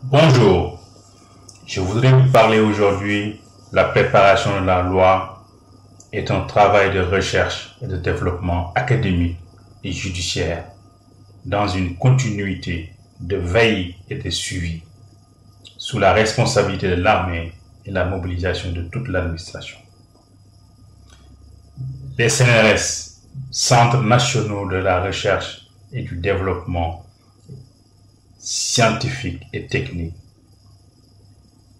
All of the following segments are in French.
Bonjour, je voudrais vous parler aujourd'hui. La préparation de la loi est un travail de recherche et de développement académique et judiciaire dans une continuité de veille et de suivi sous la responsabilité de l'armée et la mobilisation de toute l'administration. Les CNRS, Centres nationaux de la recherche et du développement scientifique et technique,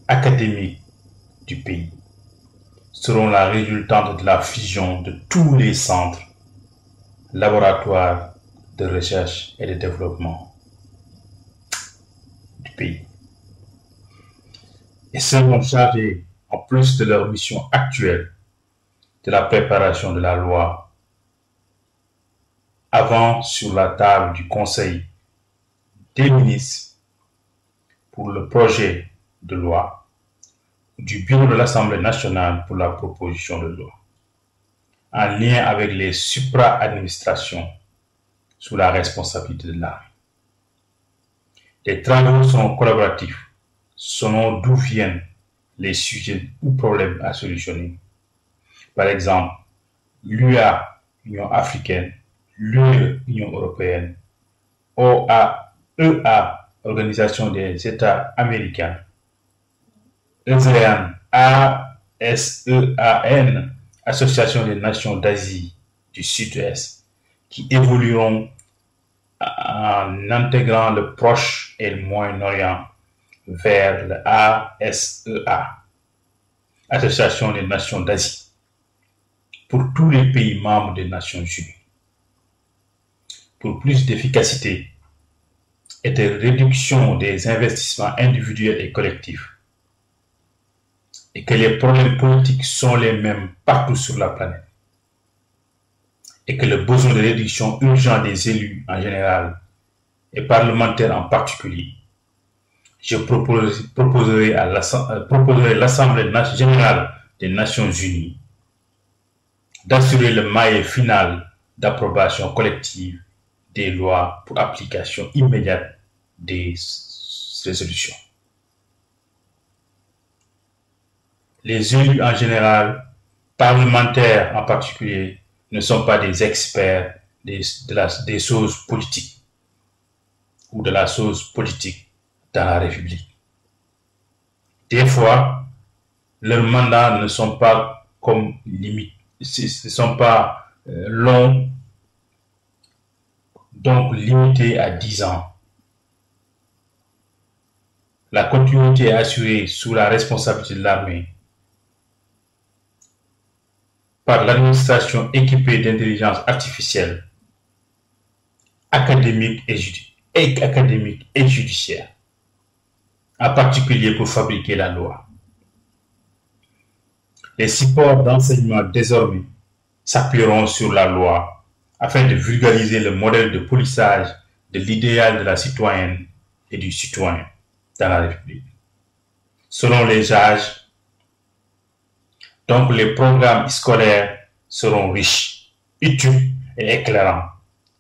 académique du pays, seront la résultante de la fusion de tous les centres, laboratoires de recherche et de développement du pays, et seront chargés, en plus de leur mission actuelle, de la préparation de la loi avant sur la table du Conseil des ministres pour le projet de loi, du bureau de l'Assemblée nationale pour la proposition de loi, en lien avec les supra-administrations sous la responsabilité de l'armée. Les travaux sont collaboratifs selon d'où viennent les sujets ou problèmes à solutionner. Par exemple, l'UA, Union africaine, l'UE, Union européenne, OAEA, Organisation des États américains, ASEAN, ASEAN, Association des Nations d'Asie du Sud-Est, qui évolueront en intégrant le Proche et le Moyen-Orient vers le ASEA, Association des Nations d'Asie, pour tous les pays membres des Nations Unies. Pour plus d'efficacité et de réduction des investissements individuels et collectifs, et que les problèmes politiques sont les mêmes partout sur la planète, et que le besoin de réduction urgent des élus en général et parlementaires en particulier, je proposerai l'Assemblée générale des Nations Unies d'assurer le maillet final d'approbation collective des lois pour application immédiate des résolutions. Les élus en général, parlementaires en particulier, ne sont pas des experts des choses politiques ou de la chose politique dans la République. Des fois, leurs mandats ne sont pas comme limite, ne sont pas longs, donc limités à 10 ans. La continuité est assurée sous la responsabilité de l'armée par l'administration équipée d'intelligence artificielle, académique et judiciaire, en particulier pour fabriquer la loi. Les supports d'enseignement désormais s'appuieront sur la loi afin de vulgariser le modèle de polissage de l'idéal de la citoyenne et du citoyen dans la République. Selon les âges, donc les programmes scolaires seront riches, utiles et éclairants,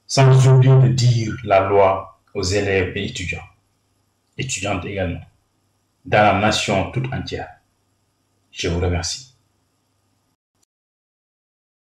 sans oublier de dire la loi aux élèves et étudiants, étudiantes également, dans la nation toute entière. Je vous remercie.